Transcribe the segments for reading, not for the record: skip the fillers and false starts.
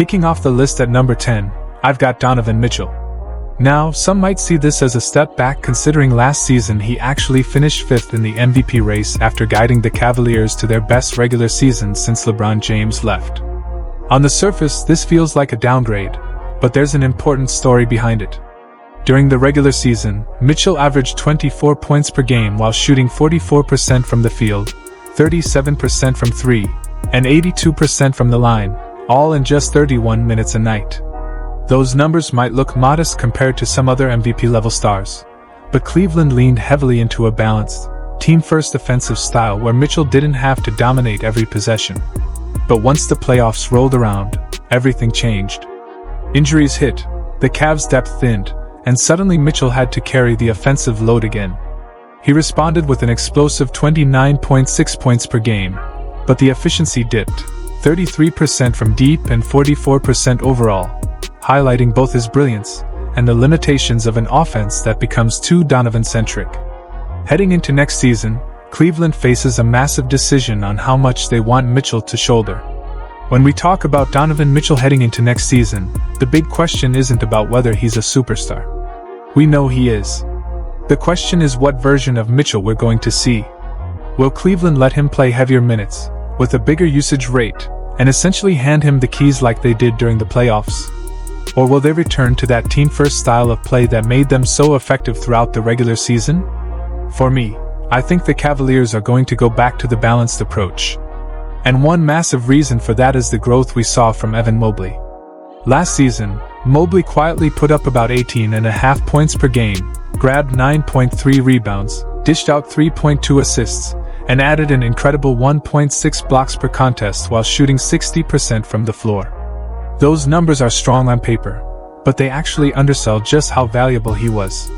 Kicking off the list at number 10, I've got Donovan Mitchell. Now, some might see this as a step back considering last season he actually finished 5th in the MVP race after guiding the Cavaliers to their best regular season since LeBron James left. On the surface, this feels like a downgrade, but there's an important story behind it. During the regular season, Mitchell averaged 24 points per game while shooting 44% from the field, 37% from 3, and 82% from the line, all in just 31 minutes a night. Those numbers might look modest compared to some other MVP-level stars, but Cleveland leaned heavily into a balanced, team-first offensive style where Mitchell didn't have to dominate every possession. But once the playoffs rolled around, everything changed. Injuries hit, the Cavs' depth thinned, and suddenly Mitchell had to carry the offensive load again. He responded with an explosive 29.6 points per game, but the efficiency dipped, 33% from deep and 44% overall, highlighting both his brilliance and the limitations of an offense that becomes too Donovan-centric. Heading into next season, Cleveland faces a massive decision on how much they want Mitchell to shoulder. When we talk about Donovan Mitchell heading into next season, the big question isn't about whether he's a superstar. We know he is. The question is what version of Mitchell we're going to see. Will Cleveland let him play heavier minutes, with a bigger usage rate, and essentially hand him the keys like they did during the playoffs? Or will they return to that team-first style of play that made them so effective throughout the regular season? For me, I think the Cavaliers are going to go back to the balanced approach. And one massive reason for that is the growth we saw from Evan Mobley. Last season, Mobley quietly put up about 18.5 points per game, grabbed 9.3 rebounds, dished out 3.2 assists, and added an incredible 1.6 blocks per contest while shooting 60% from the floor. Those numbers are strong on paper, but they actually undersell just how valuable he was.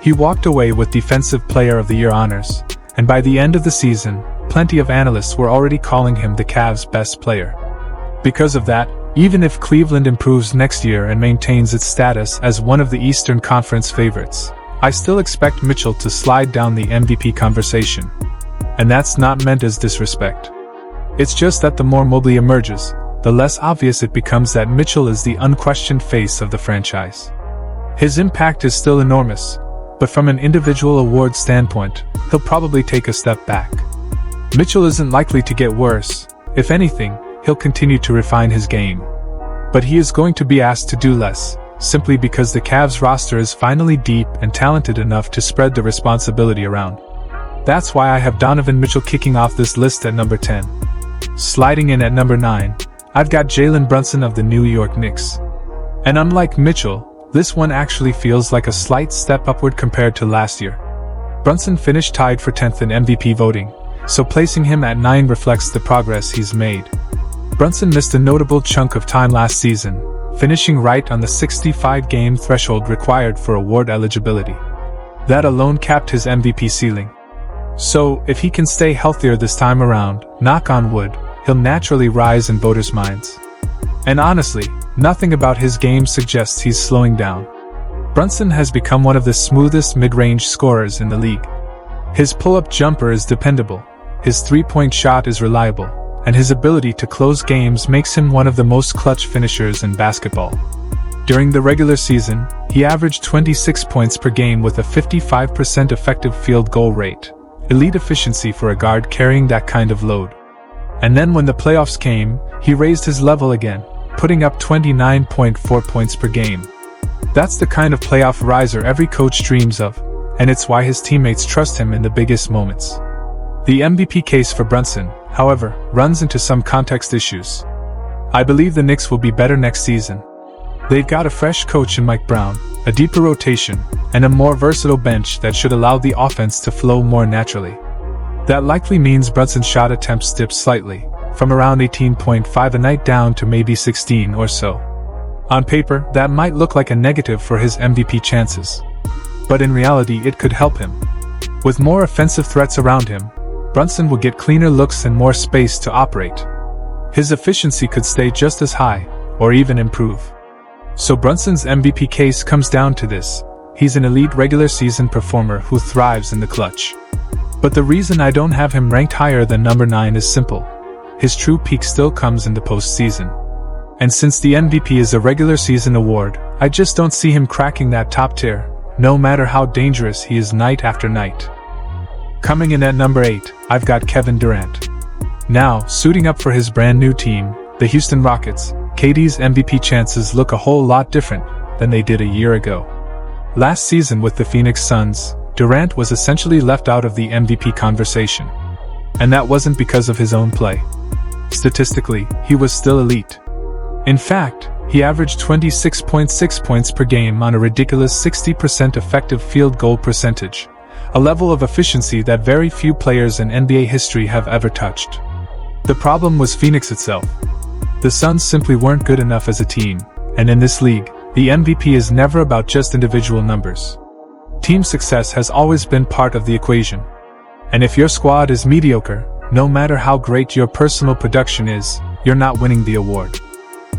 He walked away with Defensive Player of the Year honors, and by the end of the season, plenty of analysts were already calling him the Cavs' best player. Because of that, even if Cleveland improves next year and maintains its status as one of the Eastern Conference favorites, I still expect Mitchell to slide down the MVP conversation. And that's not meant as disrespect. It's just that the more Mobley emerges, the less obvious it becomes that Mitchell is the unquestioned face of the franchise. His impact is still enormous, but from an individual award standpoint, he'll probably take a step back. Mitchell isn't likely to get worse. If anything, he'll continue to refine his game. But he is going to be asked to do less, simply because the Cavs roster is finally deep and talented enough to spread the responsibility around. That's why I have Donovan Mitchell kicking off this list at number 10. Sliding in at number 9, I've got Jalen Brunson of the New York Knicks. And unlike Mitchell, this one actually feels like a slight step upward compared to last year. Brunson finished tied for 10th in MVP voting, so placing him at 9 reflects the progress he's made. Brunson missed a notable chunk of time last season, finishing right on the 65-game threshold required for award eligibility. That alone capped his MVP ceiling. So, if he can stay healthier this time around, knock on wood, he'll naturally rise in voters' minds. And honestly, nothing about his game suggests he's slowing down. Brunson has become one of the smoothest mid-range scorers in the league. His pull-up jumper is dependable, his three-point shot is reliable, and his ability to close games makes him one of the most clutch finishers in basketball. During the regular season, he averaged 26 points per game with a 55% effective field goal rate, elite efficiency for a guard carrying that kind of load. And then when the playoffs came, he raised his level again, putting up 29.4 points per game. That's the kind of playoff riser every coach dreams of, and it's why his teammates trust him in the biggest moments. The MVP case for Brunson, however, runs into some context issues. I believe the Knicks will be better next season. They've got a fresh coach in Mike Brown, a deeper rotation, and a more versatile bench that should allow the offense to flow more naturally. That likely means Brunson's shot attempts dip slightly, from around 18.5 a night down to maybe 16 or so. On paper, that might look like a negative for his MVP chances. But in reality, it could help him. With more offensive threats around him, Brunson will get cleaner looks and more space to operate. His efficiency could stay just as high, or even improve. So Brunson's MVP case comes down to this: he's an elite regular season performer who thrives in the clutch. But the reason I don't have him ranked higher than number 9 is simple. His true peak still comes in the postseason. And since the MVP is a regular season award, I just don't see him cracking that top tier, no matter how dangerous he is night after night. Coming in at number 8, I've got Kevin Durant. Now, suiting up for his brand new team, the Houston Rockets, KD's MVP chances look a whole lot different than they did a year ago. Last season with the Phoenix Suns, Durant was essentially left out of the MVP conversation. And that wasn't because of his own play. Statistically, he was still elite. In fact, he averaged 26.6 points per game on a ridiculous 60% effective field goal percentage, a level of efficiency that very few players in NBA history have ever touched. The problem was Phoenix itself. The Suns simply weren't good enough as a team, and in this league, the MVP is never about just individual numbers. Team success has always been part of the equation. And if your squad is mediocre, no matter how great your personal production is, you're not winning the award.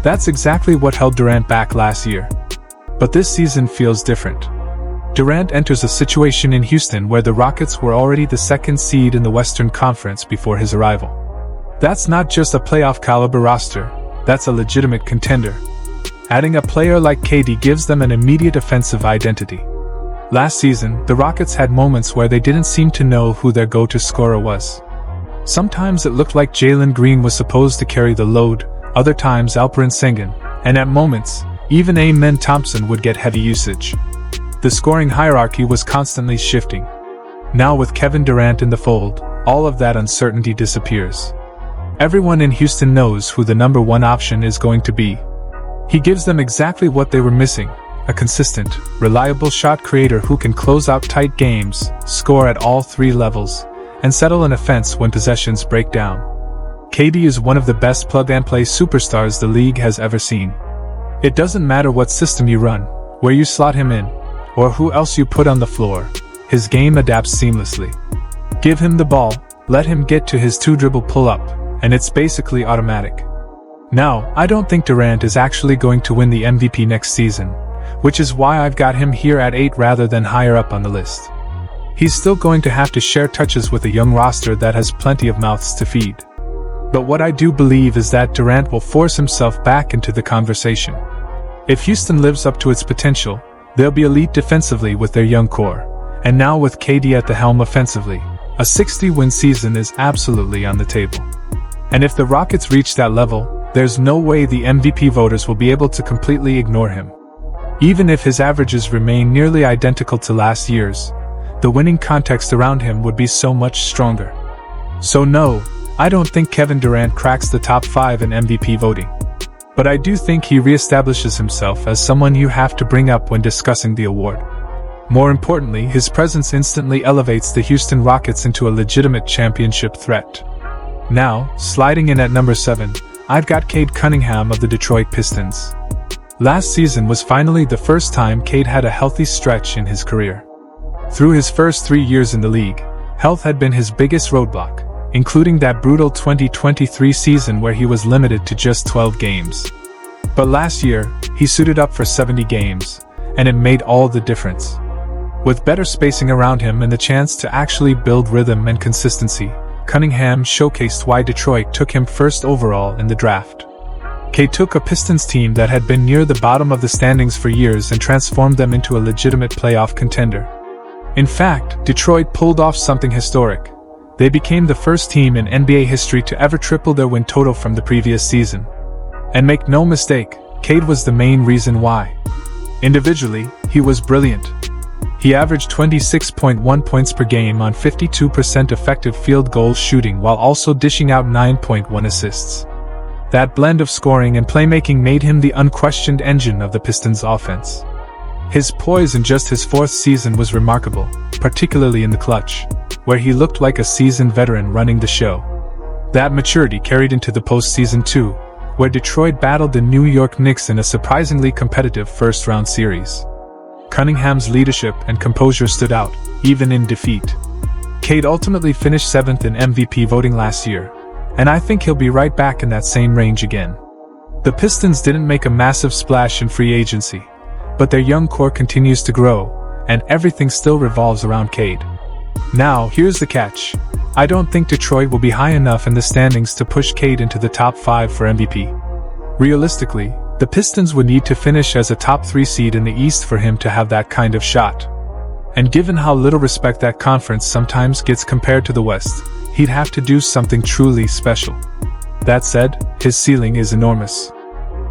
That's exactly what held Durant back last year. But this season feels different. Durant enters a situation in Houston where the Rockets were already the second seed in the Western Conference before his arrival. That's not just a playoff-caliber roster, that's a legitimate contender. Adding a player like KD gives them an immediate offensive identity. Last season, the Rockets had moments where they didn't seem to know who their go-to scorer was. Sometimes it looked like Jalen Green was supposed to carry the load, other times Alperen Sengun, and at moments, even Amen Thompson would get heavy usage. The scoring hierarchy was constantly shifting. Now with Kevin Durant in the fold, all of that uncertainty disappears. Everyone in Houston knows who the number one option is going to be. He gives them exactly what they were missing, a consistent, reliable shot creator who can close out tight games, score at all three levels, and settle an offense when possessions break down. KD is one of the best plug-and-play superstars the league has ever seen. It doesn't matter what system you run, where you slot him in, or who else you put on the floor, his game adapts seamlessly. Give him the ball, let him get to his two-dribble pull-up, and it's basically automatic. Now, I don't think Durant is actually going to win the MVP next season, which is why I've got him here at 8 rather than higher up on the list. He's still going to have to share touches with a young roster that has plenty of mouths to feed. But what I do believe is that Durant will force himself back into the conversation. If Houston lives up to its potential, they'll be elite defensively with their young core, and now with KD at the helm offensively, a 60-win season is absolutely on the table. And if the Rockets reach that level, there's no way the MVP voters will be able to completely ignore him. Even if his averages remain nearly identical to last year's, the winning context around him would be so much stronger. So no, I don't think Kevin Durant cracks the top 5 in MVP voting. But I do think he reestablishes himself as someone you have to bring up when discussing the award. More importantly, his presence instantly elevates the Houston Rockets into a legitimate championship threat. Now, sliding in at number 7, I've got Cade Cunningham of the Detroit Pistons. Last season was finally the first time Cade had a healthy stretch in his career. Through his first 3 years in the league, health had been his biggest roadblock, including that brutal 2023 season where he was limited to just 12 games. But last year, he suited up for 70 games, and it made all the difference. With better spacing around him and the chance to actually build rhythm and consistency, Cunningham showcased why Detroit took him first overall in the draft. Cade took a Pistons team that had been near the bottom of the standings for years and transformed them into a legitimate playoff contender. In fact, Detroit pulled off something historic. They became the first team in NBA history to ever triple their win total from the previous season. And make no mistake, Cade was the main reason why. Individually, he was brilliant. He averaged 26.1 points per game on 52% effective field goal shooting while also dishing out 9.1 assists. That blend of scoring and playmaking made him the unquestioned engine of the Pistons' offense. His poise in just his 4th season was remarkable, particularly in the clutch, where he looked like a seasoned veteran running the show. That maturity carried into the postseason too, where Detroit battled the New York Knicks in a surprisingly competitive first-round series. Cunningham's leadership and composure stood out, even in defeat. Cade ultimately finished 7th in MVP voting last year, and I think he'll be right back in that same range again. The Pistons didn't make a massive splash in free agency, but their young core continues to grow, and everything still revolves around Cade. Now, here's the catch. I don't think Detroit will be high enough in the standings to push Cade into the top 5 for MVP. Realistically, the Pistons would need to finish as a top 3 seed in the East for him to have that kind of shot. And given how little respect that conference sometimes gets compared to the West, he'd have to do something truly special. That said, his ceiling is enormous.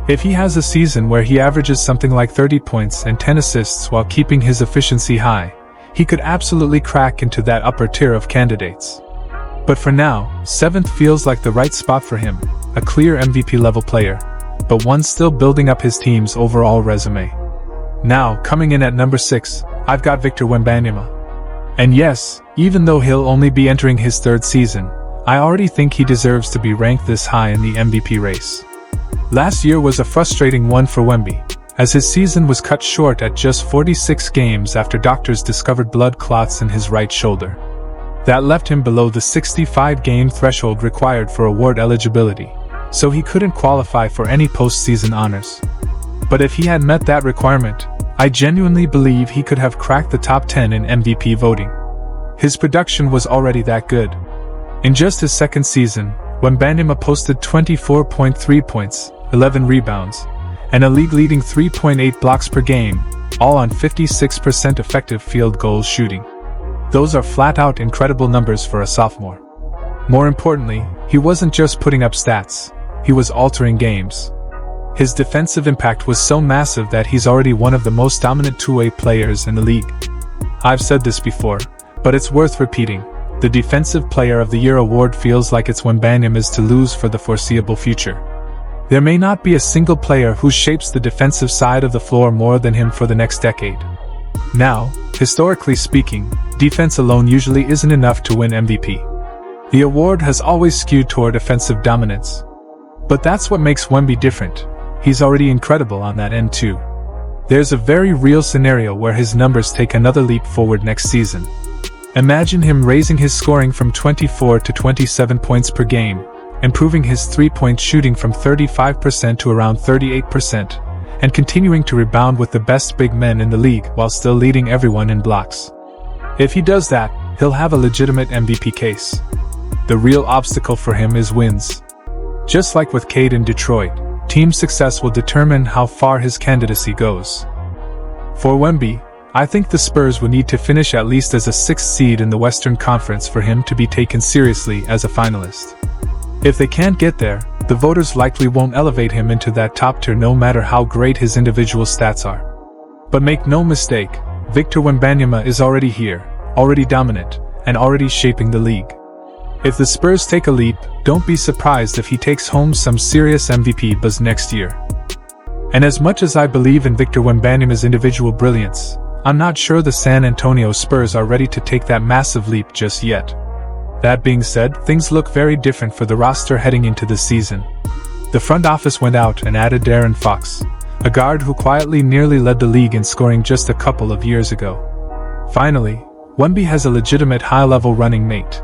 If he has a season where he averages something like 30 points and 10 assists while keeping his efficiency high, he could absolutely crack into that upper tier of candidates. But for now, 7th feels like the right spot for him, a clear MVP-level player, but one still building up his team's overall resume. Now, coming in at number 6, I've got Victor Wembanyama. And yes, even though he'll only be entering his 3rd season, I already think he deserves to be ranked this high in the MVP race. Last year was a frustrating one for Wemby, as his season was cut short at just 46 games after doctors discovered blood clots in his right shoulder. That left him below the 65-game threshold required for award eligibility, so he couldn't qualify for any postseason honors. But if he had met that requirement, I genuinely believe he could have cracked the top 10 in MVP voting. His production was already that good. In just his 2nd season, Wembanyama posted 24.3 points, 11 rebounds, and a league-leading 3.8 blocks per game, all on 56% effective field goal shooting. Those are flat-out incredible numbers for a sophomore. More importantly, he wasn't just putting up stats, he was altering games. His defensive impact was so massive that he's already one of the most dominant two-way players in the league. I've said this before, but it's worth repeating. The Defensive Player of the Year award feels like it's Wembanyama's to lose for the foreseeable future. There may not be a single player who shapes the defensive side of the floor more than him for the next decade. Now, historically speaking, defense alone usually isn't enough to win MVP. The award has always skewed toward offensive dominance. But that's what makes Wemby different. He's already incredible on that end too. There's a very real scenario where his numbers take another leap forward next season. Imagine him raising his scoring from 24 to 27 points per game, improving his three-point shooting from 35% to around 38%, and continuing to rebound with the best big men in the league while still leading everyone in blocks. If he does that, he'll have a legitimate MVP case. The real obstacle for him is wins. Just like with Cade in Detroit, team success will determine how far his candidacy goes. For Wemby, I think the Spurs would need to finish at least as a 6th seed in the Western Conference for him to be taken seriously as a finalist. If they can't get there, the voters likely won't elevate him into that top tier no matter how great his individual stats are. But make no mistake, Victor Wembanyama is already here, already dominant, and already shaping the league. If the Spurs take a leap, don't be surprised if he takes home some serious MVP buzz next year. And as much as I believe in Victor Wembanyama's individual brilliance, I'm not sure the San Antonio Spurs are ready to take that massive leap just yet. That being said, things look very different for the roster heading into this season. The front office went out and added De'Aaron Fox, a guard who quietly nearly led the league in scoring just a couple of years ago. Finally, Wemby has a legitimate high-level running mate.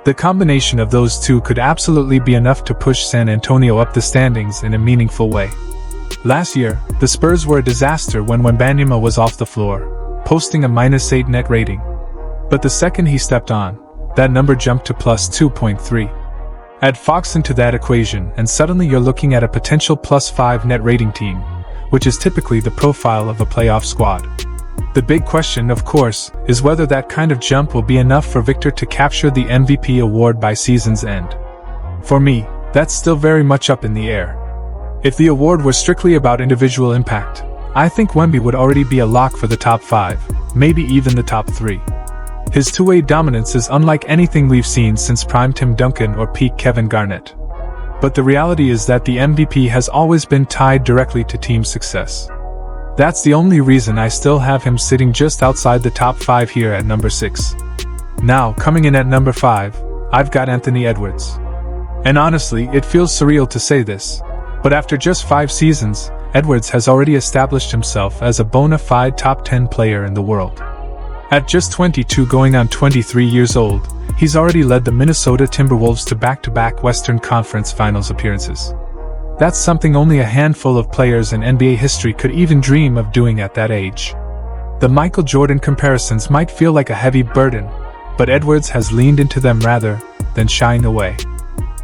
The combination of those two could absolutely be enough to push San Antonio up the standings in a meaningful way. Last year, the Spurs were a disaster when Wembanyama was off the floor, posting a -8 net rating. But the second he stepped on, that number jumped to +2.3. Add Fox into that equation and suddenly you're looking at a potential +5 net rating team, which is typically the profile of a playoff squad. The big question, of course, is whether that kind of jump will be enough for Victor to capture the MVP award by season's end. For me, that's still very much up in the air. If the award were strictly about individual impact, I think Wemby would already be a lock for the top 5, maybe even the top 3. His two-way dominance is unlike anything we've seen since prime Tim Duncan or peak Kevin Garnett. But the reality is that the MVP has always been tied directly to team success. That's the only reason I still have him sitting just outside the top 5 here at number 6. Now, coming in at number 5, I've got Anthony Edwards. And honestly, it feels surreal to say this, but after just 5 seasons, Edwards has already established himself as a bona fide top 10 player in the world. At just 22 going on 23 years old, he's already led the Minnesota Timberwolves to back-to-back Western Conference Finals appearances. That's something only a handful of players in NBA history could even dream of doing at that age. The Michael Jordan comparisons might feel like a heavy burden, but Edwards has leaned into them rather than shying away.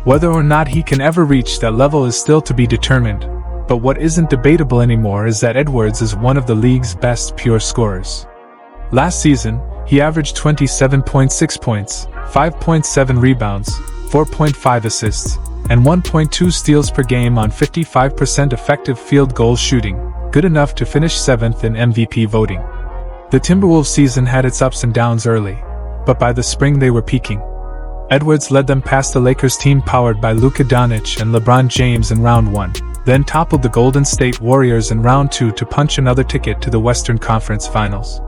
Whether or not he can ever reach that level is still to be determined, but what isn't debatable anymore is that Edwards is one of the league's best pure scorers. Last season, he averaged 27.6 points, 5.7 rebounds, 4.5 assists, and 1.2 steals per game on 55% effective field goal shooting, good enough to finish 7th in MVP voting. The Timberwolves season had its ups and downs early, but by the spring they were peaking. Edwards led them past the Lakers team powered by Luka Doncic and LeBron James in round 1, then toppled the Golden State Warriors in round 2 to punch another ticket to the Western Conference Finals.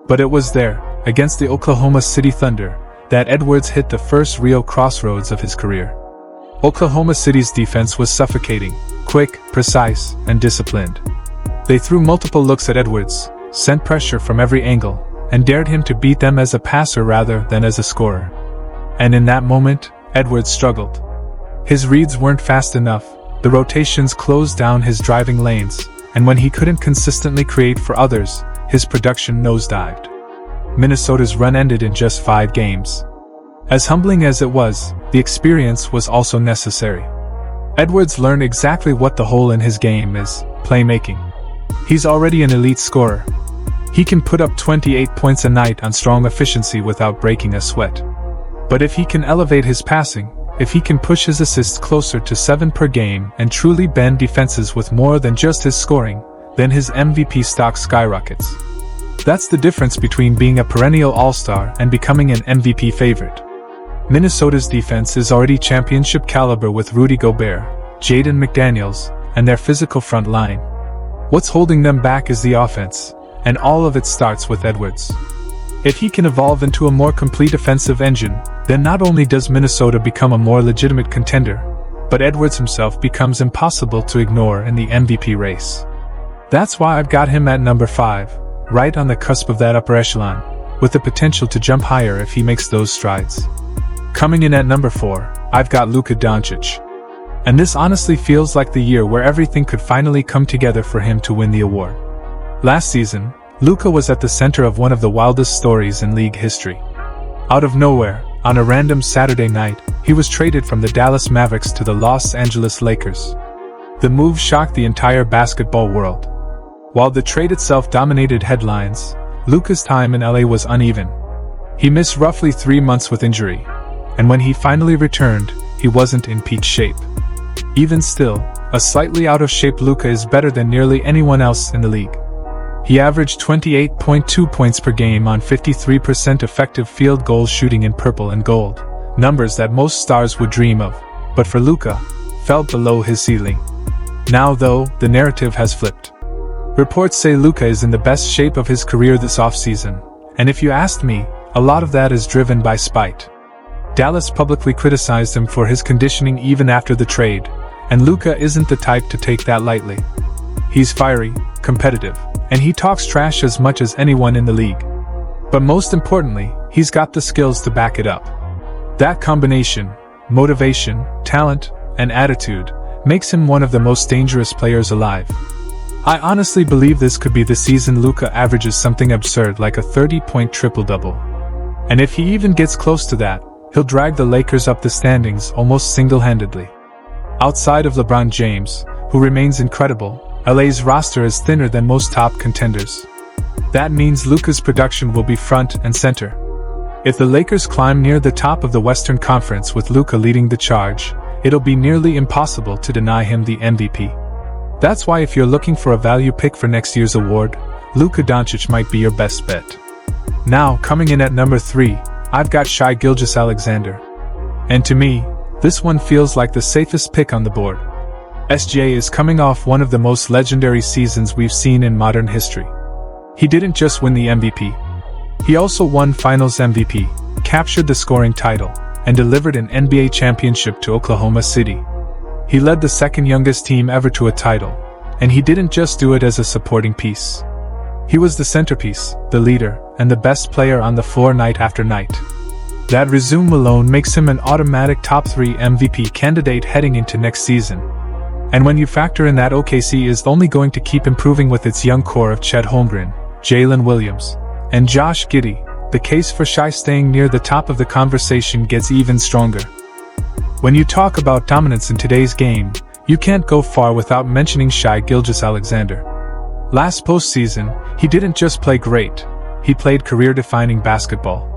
But it was there, against the Oklahoma City Thunder, that Edwards hit the first real crossroads of his career. Oklahoma City's defense was suffocating, quick, precise, and disciplined. They threw multiple looks at Edwards, sent pressure from every angle, and dared him to beat them as a passer rather than as a scorer. And in that moment, Edwards struggled. His reads weren't fast enough, the rotations closed down his driving lanes, and when he couldn't consistently create for others, his production nosedived. Minnesota's run ended in just 5 games. As humbling as it was, the experience was also necessary. Edwards learned exactly what the hole in his game is: playmaking. He's already an elite scorer. He can put up 28 points a night on strong efficiency without breaking a sweat. But if he can elevate his passing, if he can push his assists closer to 7 per game and truly bend defenses with more than just his scoring, then his MVP stock skyrockets. That's the difference between being a perennial all-star and becoming an MVP favorite. Minnesota's defense is already championship caliber with Rudy Gobert, Jaden McDaniels, and their physical front line. What's holding them back is the offense, and all of it starts with Edwards. If he can evolve into a more complete offensive engine, then not only does Minnesota become a more legitimate contender, but Edwards himself becomes impossible to ignore in the MVP race. That's why I've got him at number 5, right on the cusp of that upper echelon, with the potential to jump higher if he makes those strides. Coming in at number 4, I've got Luka Doncic. And this honestly feels like the year where everything could finally come together for him to win the award. Last season, Luka was at the center of one of the wildest stories in league history. Out of nowhere, on a random Saturday night, he was traded from the Dallas Mavericks to the Los Angeles Lakers. The move shocked the entire basketball world. While the trade itself dominated headlines, Luka's time in LA was uneven. He missed roughly 3 months with injury, and when he finally returned, he wasn't in peak shape. Even still, a slightly out-of-shape Luka is better than nearly anyone else in the league. He averaged 28.2 points per game on 53% effective field goal shooting in purple and gold, numbers that most stars would dream of, but for Luka, fell below his ceiling. Now though, the narrative has flipped. Reports say Luka is in the best shape of his career this offseason, and if you asked me, a lot of that is driven by spite. Dallas publicly criticized him for his conditioning even after the trade, and Luka isn't the type to take that lightly. He's fiery, competitive, and he talks trash as much as anyone in the league. But most importantly, he's got the skills to back it up. That combination, motivation, talent, and attitude, makes him one of the most dangerous players alive. I honestly believe this could be the season Luka averages something absurd like a 30-point triple-double. And if he even gets close to that, he'll drag the Lakers up the standings almost single-handedly. Outside of LeBron James, who remains incredible, LA's roster is thinner than most top contenders. That means Luka's production will be front and center. If the Lakers climb near the top of the Western Conference with Luka leading the charge, it'll be nearly impossible to deny him the MVP. That's why if you're looking for a value pick for next year's award, Luka Doncic might be your best bet. Now, coming in at number 3, I've got Shai Gilgeous-Alexander. And to me, this one feels like the safest pick on the board. SGA is coming off one of the most legendary seasons we've seen in modern history. He didn't just win the MVP. He also won Finals MVP, captured the scoring title, and delivered an NBA championship to Oklahoma City. He led the second youngest team ever to a title, and he didn't just do it as a supporting piece. He was the centerpiece, the leader, and the best player on the floor night after night. That resume alone makes him an automatic top 3 MVP candidate heading into next season. And when you factor in that OKC is only going to keep improving with its young core of Chet Holmgren, Jalen Williams, and Josh Giddey, the case for Shai staying near the top of the conversation gets even stronger. When you talk about dominance in today's game, you can't go far without mentioning Shai Gilgeous-Alexander. Last postseason, he didn't just play great, he played career-defining basketball.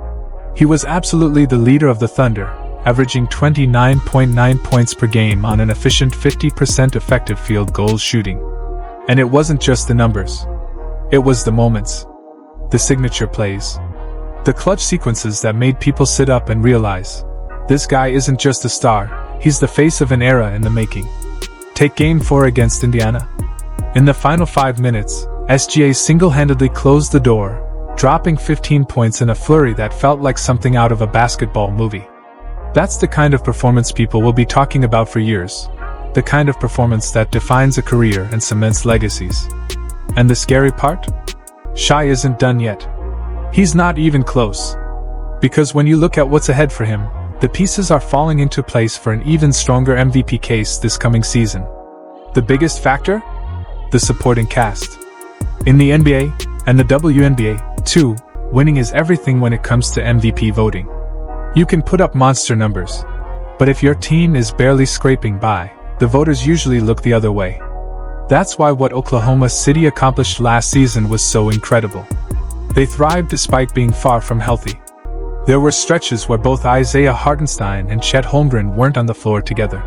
He was absolutely the leader of the Thunder, averaging 29.9 points per game on an efficient 50% effective field goal shooting. And it wasn't just the numbers. It was the moments. The signature plays. The clutch sequences that made people sit up and realize, this guy isn't just a star, he's the face of an era in the making. Take Game 4 against Indiana. In the final 5 minutes, SGA single-handedly closed the door, dropping 15 points in a flurry that felt like something out of a basketball movie. That's the kind of performance people will be talking about for years. The kind of performance that defines a career and cements legacies. And the scary part? Shai isn't done yet. He's not even close. Because when you look at what's ahead for him, the pieces are falling into place for an even stronger MVP case this coming season. The biggest factor? The supporting cast. In the NBA, and the WNBA, too, winning is everything when it comes to MVP voting. You can put up monster numbers, but if your team is barely scraping by, the voters usually look the other way. That's why what Oklahoma City accomplished last season was so incredible. They thrived despite being far from healthy. There were stretches where both Isaiah Hartenstein and Chet Holmgren weren't on the floor together.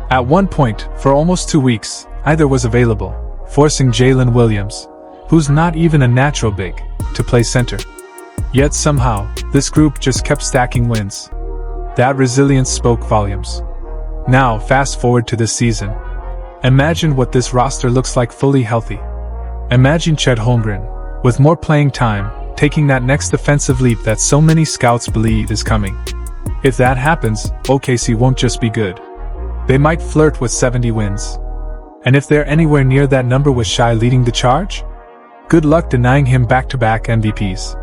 At one point, for almost 2 weeks, either was available, forcing Jalen Williams, who's not even a natural big, to play center. Yet somehow, this group just kept stacking wins. That resilience spoke volumes. Now, fast forward to this season. Imagine what this roster looks like fully healthy. Imagine Chet Holmgren, with more playing time, taking that next defensive leap that so many scouts believe is coming. If that happens, OKC won't just be good. They might flirt with 70 wins. And if they're anywhere near that number with Shai leading the charge? Good luck denying him back-to-back MVPs.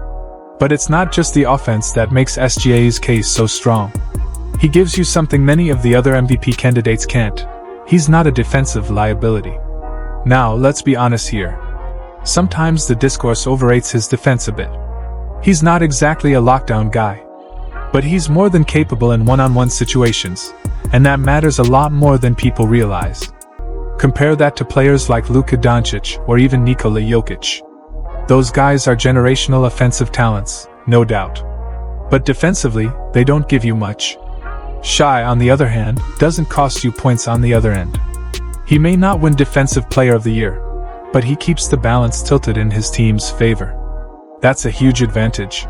But it's not just the offense that makes SGA's case so strong. He gives you something many of the other MVP candidates can't. He's not a defensive liability. Now, let's be honest here. Sometimes the discourse overrates his defense a bit. He's not exactly a lockdown guy. But he's more than capable in one-on-one situations, and that matters a lot more than people realize. Compare that to players like Luka Doncic or even Nikola Jokic. Those guys are generational offensive talents, no doubt. But defensively, they don't give you much. Shai, on the other hand, doesn't cost you points on the other end. He may not win Defensive Player of the Year, but he keeps the balance tilted in his team's favor. That's a huge advantage.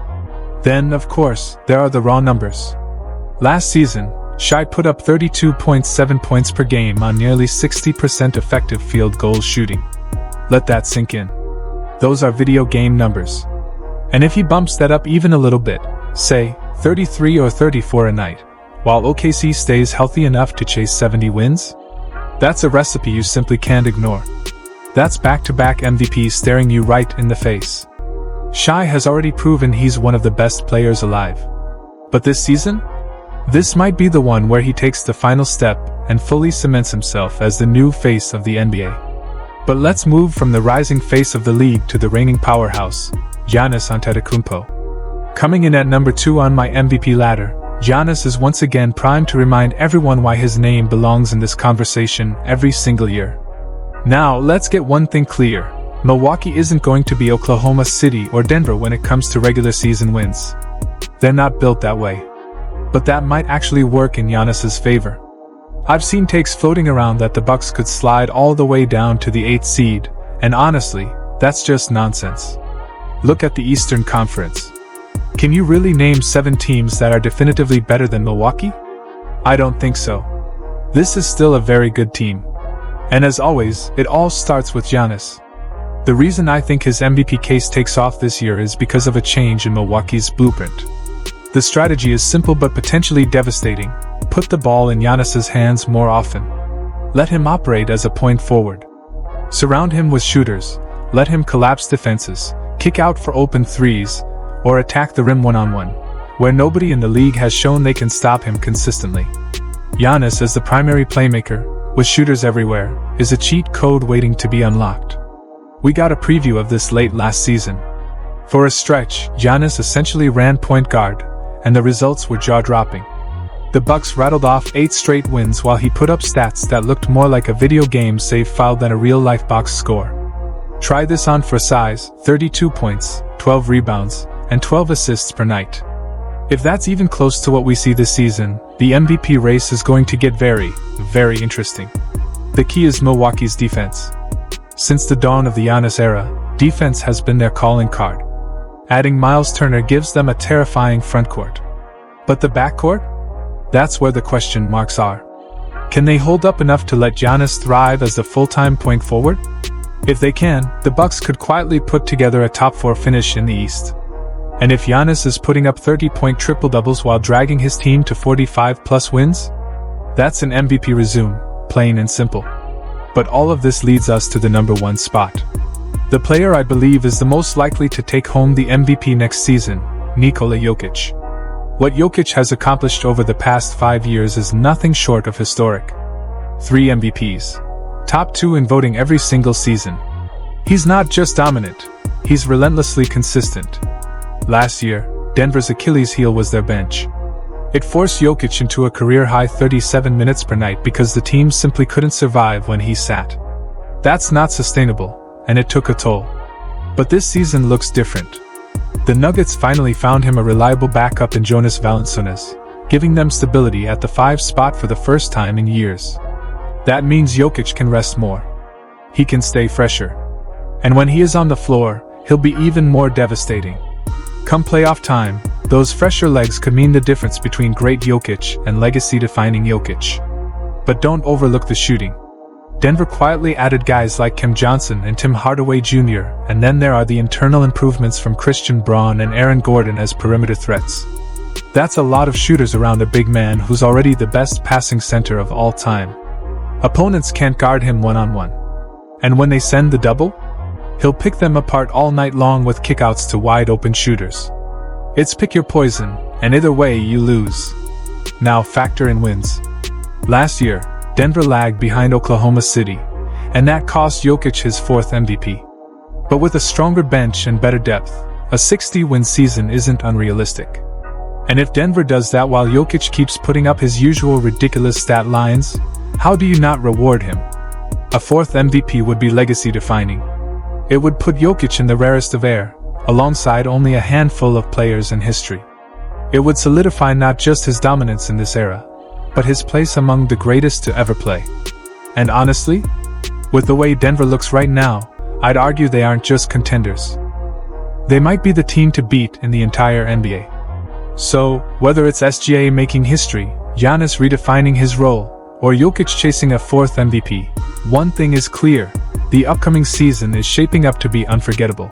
Then, of course, there are the raw numbers. Last season, Shai put up 32.7 points per game on nearly 60% effective field goal shooting. Let that sink in. Those are video game numbers. And if he bumps that up even a little bit, say, 33 or 34 a night, while OKC stays healthy enough to chase 70 wins? That's a recipe you simply can't ignore. That's back-to-back MVPs staring you right in the face. Shai has already proven he's one of the best players alive. But this season? This might be the one where he takes the final step and fully cements himself as the new face of the NBA. But let's move from the rising face of the league to the reigning powerhouse, Giannis Antetokounmpo. Coming in at number 2 on my MVP ladder, Giannis is once again primed to remind everyone why his name belongs in this conversation every single year. Now, let's get one thing clear. Milwaukee isn't going to be Oklahoma City or Denver when it comes to regular season wins. They're not built that way. But that might actually work in Giannis's favor. I've seen takes floating around that the Bucks could slide all the way down to the 8th seed, and honestly, that's just nonsense. Look at the Eastern Conference. Can you really name 7 teams that are definitively better than Milwaukee? I don't think so. This is still a very good team. And as always, it all starts with Giannis. The reason I think his MVP case takes off this year is because of a change in Milwaukee's blueprint. The strategy is simple but potentially devastating. Put the ball in Giannis's hands more often. Let him operate as a point forward. Surround him with shooters, let him collapse defenses, kick out for open threes, or attack the rim one-on-one, where nobody in the league has shown they can stop him consistently. Giannis as the primary playmaker, with shooters everywhere, is a cheat code waiting to be unlocked. We got a preview of this late last season. For a stretch, Giannis essentially ran point guard, and the results were jaw-dropping. The Bucks rattled off 8 straight wins while he put up stats that looked more like a video game save file than a real-life box score. Try this on for size: 32 points, 12 rebounds, and 12 assists per night. If that's even close to what we see this season, the MVP race is going to get very, very interesting. The key is Milwaukee's defense. Since the dawn of the Giannis era, defense has been their calling card. Adding Miles Turner gives them a terrifying frontcourt. But the backcourt? That's where the question marks are. Can they hold up enough to let Giannis thrive as the full-time point forward? If they can, the Bucks could quietly put together a top 4 finish in the East. And if Giannis is putting up 30-point triple-doubles while dragging his team to 45-plus wins, that's an MVP resume, plain and simple. But all of this leads us to the number 1 spot. The player I believe is the most likely to take home the MVP next season, Nikola Jokic. What Jokic has accomplished over the past 5 years is nothing short of historic. 3 MVPs. Top 2 in voting every single season. He's not just dominant, he's relentlessly consistent. Last year, Denver's Achilles heel was their bench. It forced Jokic into a career-high 37 minutes per night because the team simply couldn't survive when he sat. That's not sustainable, and it took a toll. But this season looks different. The Nuggets finally found him a reliable backup in Jonas Valanciunas, giving them stability at the 5 spot for the first time in years. That means Jokic can rest more. He can stay fresher. And when he is on the floor, he'll be even more devastating. Come playoff time, those fresher legs could mean the difference between great Jokic and legacy-defining Jokic. But don't overlook the shooting. Denver quietly added guys like Khem Johnson and Tim Hardaway Jr., and then there are the internal improvements from Christian Braun and Aaron Gordon as perimeter threats. That's a lot of shooters around a big man who's already the best passing center of all time. Opponents can't guard him one-on-one. And when they send the double, he'll pick them apart all night long with kickouts to wide-open shooters. It's pick your poison, and either way you lose. Now factor in wins. Last year, Denver lagged behind Oklahoma City, and that cost Jokic his 4th MVP. But with a stronger bench and better depth, a 60-win season isn't unrealistic. And if Denver does that while Jokic keeps putting up his usual ridiculous stat lines, how do you not reward him? A 4th MVP would be legacy-defining. It would put Jokic in the rarest of air, alongside only a handful of players in history. It would solidify not just his dominance in this era, but his place among the greatest to ever play. And honestly, with the way Denver looks right now, I'd argue they aren't just contenders. They might be the team to beat in the entire NBA. So, whether it's SGA making history, Giannis redefining his role, or Jokic chasing a 4th MVP, one thing is clear: the upcoming season is shaping up to be unforgettable.